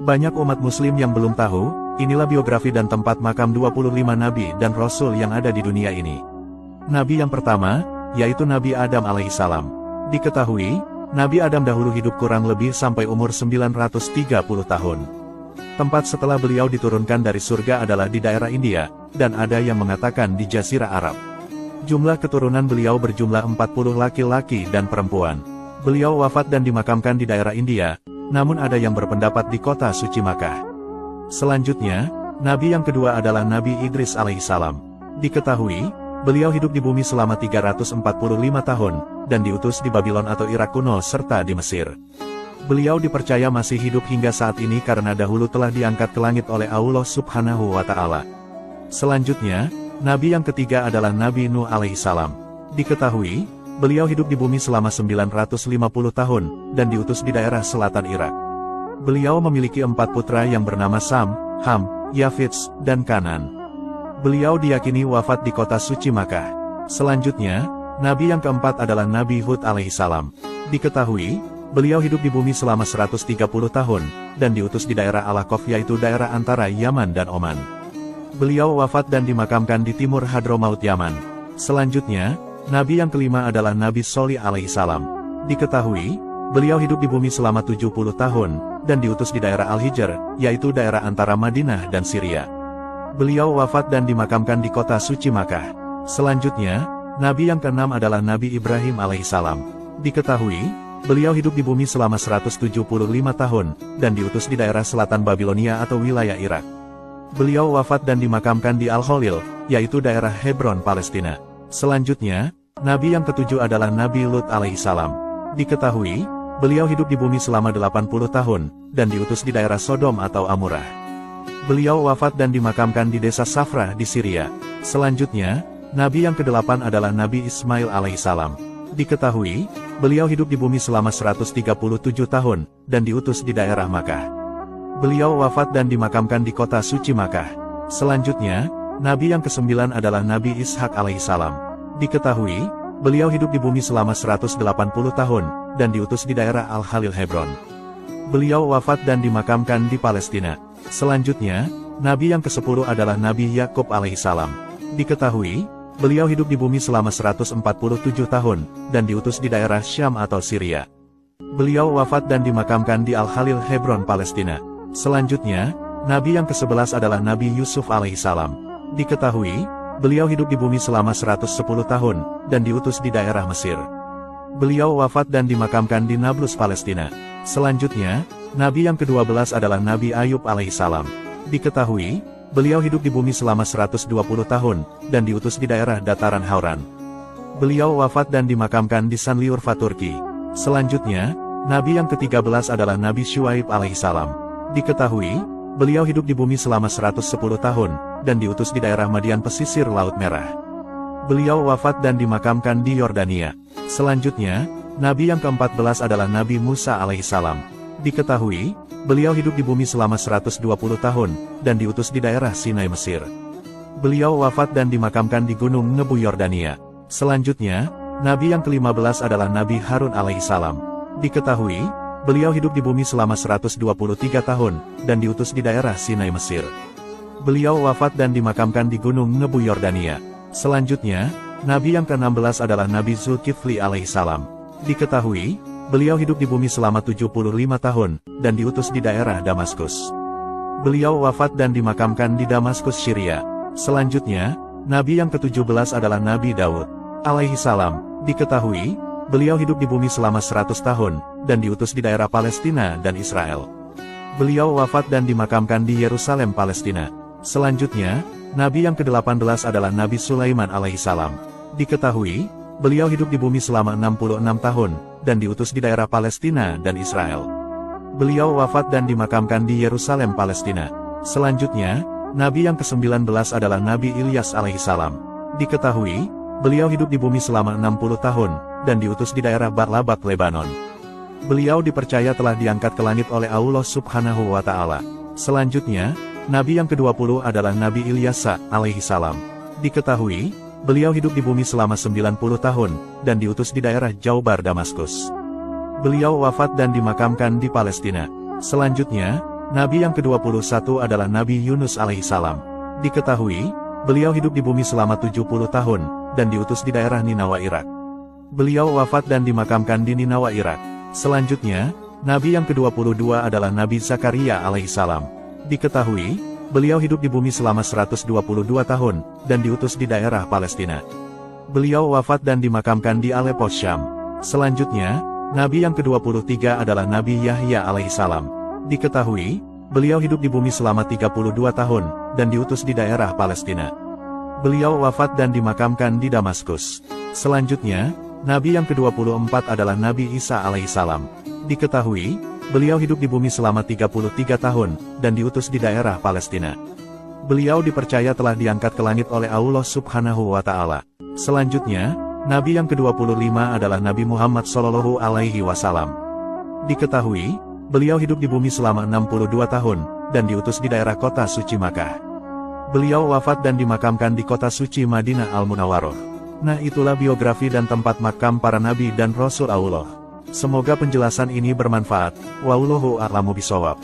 Banyak umat muslim yang belum tahu, inilah biografi dan tempat makam 25 nabi dan rasul yang ada di dunia ini. Nabi yang pertama, yaitu Nabi Adam alaihissalam. Diketahui, Nabi Adam dahulu hidup kurang lebih sampai umur 930 tahun. Tempat setelah beliau diturunkan dari surga adalah di daerah India, dan ada yang mengatakan di Jazirah Arab. Jumlah keturunan beliau berjumlah 40 laki-laki dan perempuan. Beliau wafat dan dimakamkan di daerah India, namun ada yang berpendapat di kota suci Makkah. Selanjutnya, Nabi yang kedua adalah Nabi Idris alaihissalam. Diketahui, beliau hidup di bumi selama 345 tahun, dan diutus di Babylon atau Irak kuno serta di Mesir. Beliau dipercaya masih hidup hingga saat ini karena dahulu telah diangkat ke langit oleh Allah Subhanahu wa Ta'ala. Selanjutnya, Nabi yang ketiga adalah Nabi Nuh alaihissalam. Diketahui, beliau hidup di bumi selama 950 tahun, dan diutus di daerah selatan Irak. Beliau memiliki 4 putra yang bernama Sam, Ham, Yafits, dan Kanan. Beliau diyakini wafat di kota suci Makkah. Selanjutnya, Nabi yang keempat adalah Nabi Hud alaihissalam. Diketahui, beliau hidup di bumi selama 130 tahun, dan diutus di daerah Al-Ahqaf yaitu daerah antara Yaman dan Oman. Beliau wafat dan dimakamkan di timur Hadramaut Yaman. Selanjutnya, Nabi yang kelima adalah Nabi Sholih alaihissalam. Diketahui, beliau hidup di bumi selama 70 tahun, dan diutus di daerah Al-Hijr, yaitu daerah antara Madinah dan Syria. Beliau wafat dan dimakamkan di kota suci Makkah. Selanjutnya, Nabi yang keenam adalah Nabi Ibrahim alaihissalam. Diketahui, beliau hidup di bumi selama 175 tahun, dan diutus di daerah selatan Babilonia atau wilayah Irak. Beliau wafat dan dimakamkan di Al-Khalil, yaitu daerah Hebron, Palestina. Selanjutnya, Nabi yang ketujuh adalah Nabi Lut alaihissalam. Diketahui, beliau hidup di bumi selama 80 tahun, dan diutus di daerah Sodom atau Amurah. Beliau wafat dan dimakamkan di desa Safrah di Syria. Selanjutnya, Nabi yang kedelapan adalah Nabi Ismail alaihissalam. Diketahui, beliau hidup di bumi selama 137 tahun, dan diutus di daerah Makkah. Beliau wafat dan dimakamkan di kota suci Makkah. Selanjutnya, Nabi yang kesembilan adalah Nabi Ishak alaihissalam. Diketahui, beliau hidup di bumi selama 180 tahun, dan diutus di daerah Al-Khalil Hebron. Beliau wafat dan dimakamkan di Palestina. Selanjutnya, Nabi yang ke-10 adalah Nabi Yakub alaihissalam. Diketahui, beliau hidup di bumi selama 147 tahun, dan diutus di daerah Syam atau Syria. Beliau wafat dan dimakamkan di Al-Khalil Hebron, Palestina. Selanjutnya, Nabi yang ke-11 adalah Nabi Yusuf alaihissalam. Diketahui, beliau hidup di bumi selama 110 tahun, dan diutus di daerah Mesir. Beliau wafat dan dimakamkan di Nablus, Palestina. Selanjutnya, Nabi yang ke-12 adalah Nabi Ayub alaihissalam. Diketahui, beliau hidup di bumi selama 120 tahun, dan diutus di daerah dataran Hauran. Beliau wafat dan dimakamkan di Sanliurfa, Turki. Selanjutnya, Nabi yang ke-13 adalah Nabi Syuaib alaihissalam. Diketahui, beliau hidup di bumi selama 110 tahun, dan diutus di daerah Madian pesisir Laut Merah. Beliau wafat dan dimakamkan di Yordania. Selanjutnya, Nabi yang ke-14 adalah Nabi Musa alaihissalam. Diketahui, beliau hidup di bumi selama 120 tahun, dan diutus di daerah Sinai, Mesir. Beliau wafat dan dimakamkan di Gunung Nebu, Yordania. Selanjutnya, Nabi yang ke-15 adalah Nabi Harun alaihissalam. Diketahui, beliau hidup di bumi selama 123 tahun, dan diutus di daerah Sinai, Mesir. Beliau wafat dan dimakamkan di Gunung Nebu, Yordania. Selanjutnya, Nabi yang ke-16 adalah Nabi Zulkifli alaihissalam. Diketahui, beliau hidup di bumi selama 75 tahun, dan diutus di daerah Damaskus. Beliau wafat dan dimakamkan di Damaskus, Syria. Selanjutnya, Nabi yang ke-17 adalah Nabi Daud alaihissalam. Diketahui, beliau hidup di bumi selama 100 tahun, dan diutus di daerah Palestina dan Israel. Beliau wafat dan dimakamkan di Yerusalem, Palestina. Selanjutnya, Nabi yang ke-18 adalah Nabi Sulaiman alaihissalam. Diketahui, beliau hidup di bumi selama 66 tahun, dan diutus di daerah Palestina dan Israel. Beliau wafat dan dimakamkan di Yerusalem, Palestina. Selanjutnya, Nabi yang ke-19 adalah Nabi Ilyas alaihissalam. Diketahui, beliau hidup di bumi selama 60 tahun, dan diutus di daerah Ba'labat, Lebanon. Beliau dipercaya telah diangkat ke langit oleh Allah Subhanahu wa Ta'ala. Selanjutnya, Nabi yang ke-20 adalah Nabi Ilyasa alaihissalam. Diketahui, beliau hidup di bumi selama 90 tahun, dan diutus di daerah Jaubar, Damaskus. Beliau wafat dan dimakamkan di Palestina. Selanjutnya, Nabi yang ke-21 adalah Nabi Yunus alaihissalam. Diketahui, beliau hidup di bumi selama 70 tahun, dan diutus di daerah Ninawa, Irak. Beliau wafat dan dimakamkan di Ninawa, Irak. Selanjutnya, Nabi yang ke-22 adalah Nabi Zakaria alaihissalam. Diketahui, beliau hidup di bumi selama 122 tahun, dan diutus di daerah Palestina. Beliau wafat dan dimakamkan di Aleppo, Syam. Selanjutnya, Nabi yang ke-23 adalah Nabi Yahya alaihissalam. Diketahui, beliau hidup di bumi selama 32 tahun, dan diutus di daerah Palestina. Beliau wafat dan dimakamkan di Damaskus. Selanjutnya, Nabi yang ke-24 adalah Nabi Isa alaihissalam. Diketahui, beliau hidup di bumi selama 33 tahun, dan diutus di daerah Palestina. Beliau dipercaya telah diangkat ke langit oleh Allah Subhanahu wa Ta'ala. Selanjutnya, Nabi yang ke-25 adalah Nabi Muhammad Shallallahu Alaihi Wasallam. Diketahui, beliau hidup di bumi selama 62 tahun, dan diutus di daerah kota suci Makkah. Beliau wafat dan dimakamkan di kota suci Madinah Al-Munawwaroh. Nah, itulah biografi dan tempat makam para nabi dan rasul Allah. Semoga penjelasan ini bermanfaat. Wallahu a'lamu bishawab.